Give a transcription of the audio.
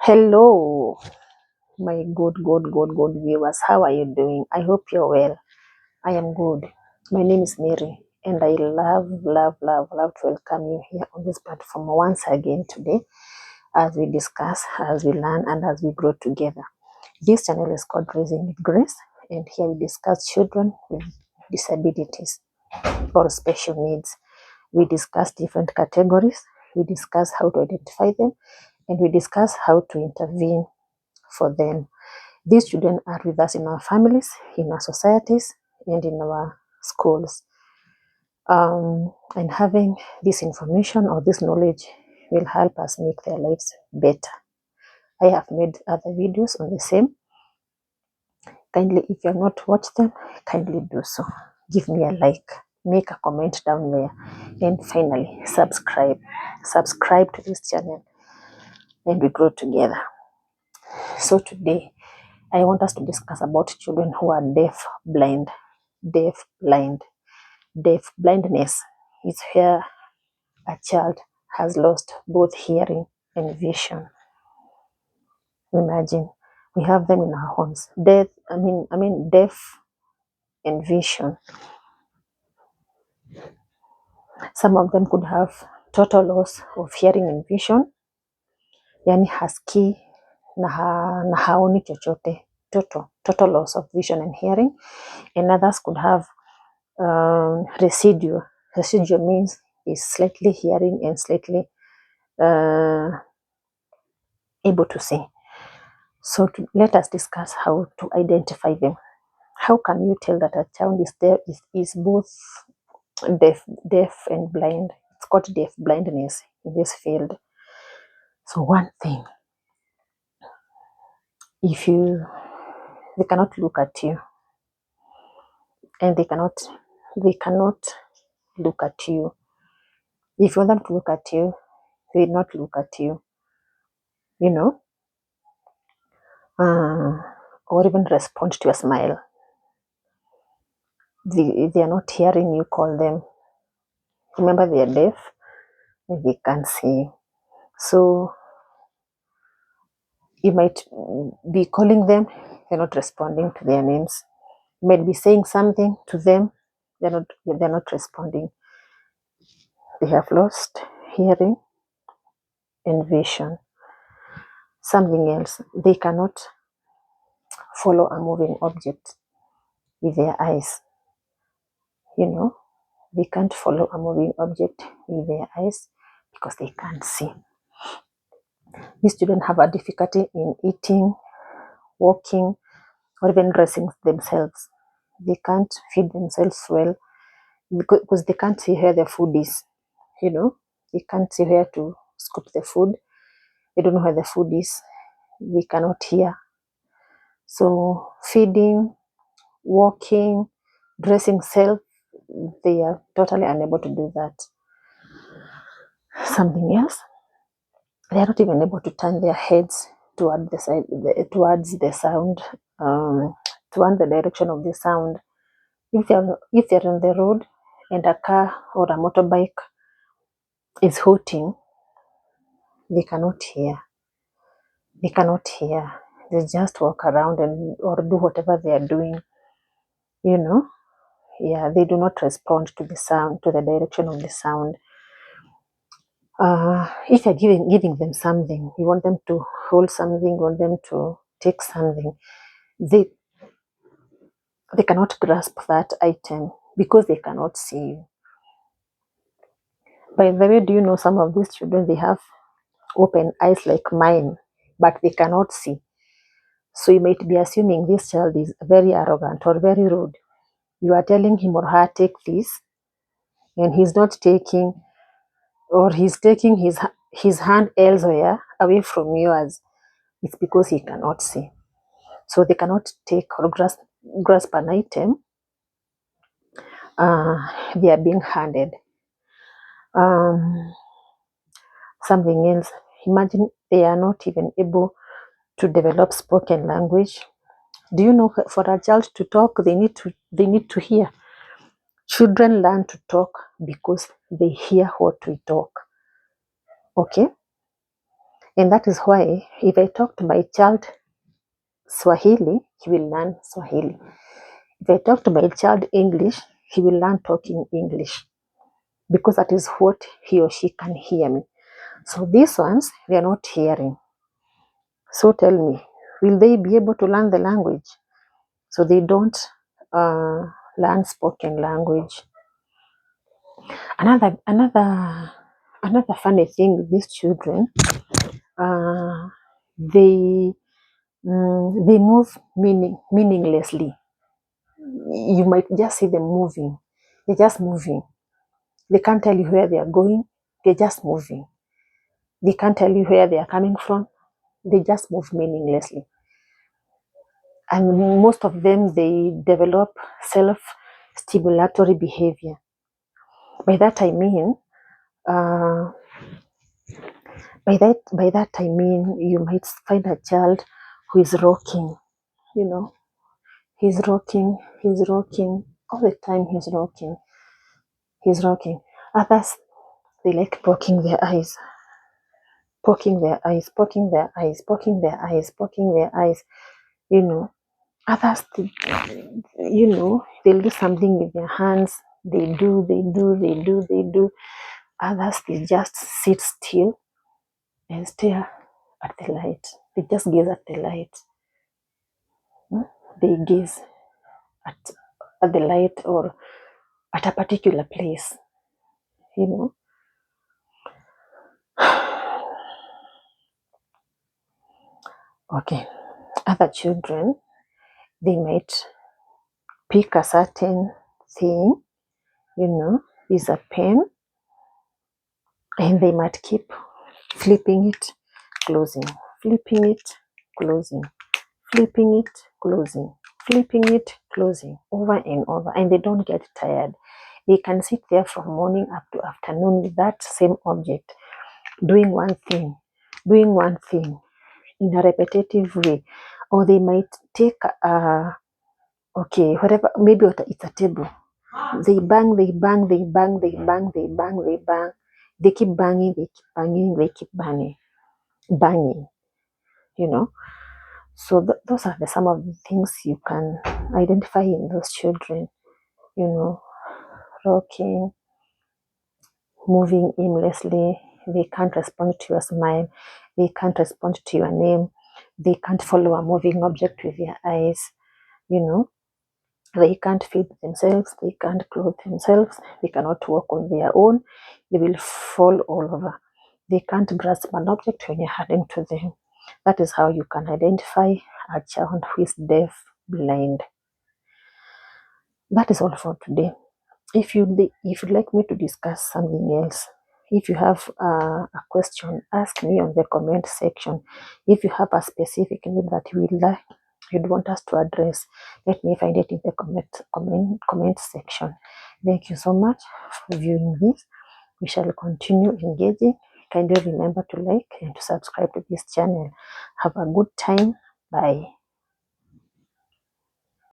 Hello, my good viewers. How are you doing? I hope you're well. I am good. My name is Mary, and I love to welcome you here on this platform once again today as we discuss, as we learn, and as we grow together. This channel is called Raising with Grace, and here we discuss children with disabilities or special needs. We discuss different categories, we discuss how to identify them, and we discuss how to intervene for them. These children are with us in our families, in our societies, and in our schools. And having this information or this knowledge will help us make their lives better. I have made other videos on the same. Kindly, if you have not watched them, kindly do so. Give me a like, make a comment down there, and finally, subscribe. Subscribe to this channel, and we grow together. So today, I want us to discuss about children who are deaf blind. Deaf blind. Deaf blindness is where a child has lost both hearing and vision. Imagine we have them in our homes. Deaf and vision. Some of them could have total loss of hearing and vision, yani hasikii na haoni chochote, total loss of vision and hearing, and others could have residual. Residual means is slightly hearing and slightly able to see. So let us discuss how to identify them. How can you tell that a child is both deaf and blind? It's called deaf blindness in this field. So one thing, if they cannot look at you, and they cannot look at you. If you want them to look at you, they will not look at you, or even respond to your smile. They are not hearing you call them. Remember, they are deaf and they can't see. So you might be calling them, they're not responding to their names. You might be saying something to them, they're not responding. They have lost hearing and vision. Something else, they cannot follow a moving object with their eyes. They can't follow a moving object with their eyes because they can't see. These children have a difficulty in eating, walking, or even dressing themselves. They can't feed themselves well because they can't see where the food is. They can't see where to scoop the food. They don't know where the food is. They cannot hear. So feeding, walking, dressing self, they are totally unable to do that. Something else, they are not even able to turn their heads towards the sound, toward the direction of the sound. If they're on the road and a car or a motorbike is hooting, they cannot hear. They cannot hear. They just walk around or do whatever they are doing. They do not respond to the sound, to the direction of the sound. If you're giving them something, you want them to hold something, you want them to take something, they cannot grasp that item because they cannot see you. By the way, do you know some of these children, they have open eyes like mine, but they cannot see. So you might be assuming this child is very arrogant or very rude. You are telling him or her, take this, and he's not taking, or he's taking his hand elsewhere away from yours. It's because he cannot see. So they cannot take or grasp an item they are being handed. Something else, imagine they are not even able to develop spoken language. Do you know for a child to talk, they need to hear? Children learn to talk because they hear what we talk. Okay? And that is why if I talk to my child Swahili, he will learn Swahili. If I talk to my child English, he will learn talking English, because that is what he or she can hear me. So these ones, they are not hearing. So tell me, will they be able to learn the language? So they don't learn spoken language. Another funny thing with these children, uh, they they move meaninglessly. You might just see them moving. They're just moving. They can't tell you where they are going. They're just moving. They can't tell you where they are coming from. They just move meaninglessly. And most of them, they develop self-stimulatory behavior. By that I mean, uh, you might find a child who is rocking. You know, he's rocking all the time. He's rocking. Others, they like poking their eyes, poking their eyes, poking their eyes, poking their eyes, poking their eyes. You know, others, they'll do something with their hands. They do. Others, they just sit still and stare at the light. They just gaze at the light. They gaze at the light or at a particular place, you know. Okay. Other children, they might pick a certain thing, is a pen, and they might keep flipping it, closing, flipping it, closing, flipping it, closing, flipping it, closing, over and over, and they don't get tired. They can sit there from morning up to afternoon with that same object, doing one thing in a repetitive way. Or they might take whatever, maybe it's a table. They bang, they bang, they bang, they bang, they bang, they bang. They keep banging, they keep banging, they keep banging, you know. So those are some of the things you can identify in those children, rocking, moving aimlessly. They can't respond to your smile. They can't respond to your name. They can't follow a moving object with their eyes, you know. They can't feed themselves. They can't clothe themselves. They cannot walk on their own. They will fall all over. They can't grasp an object when you're handing to them. That is how you can identify a child who is deaf, blind. That is all for today. If you'd like me to discuss something else, if you have a question, ask me on the comment section. If you have a specific need that you'd want us to address, let me find it in the comment section. Thank you so much for viewing this. We shall continue engaging. Kindly remember to like and to subscribe to this channel. Have a good time. Bye.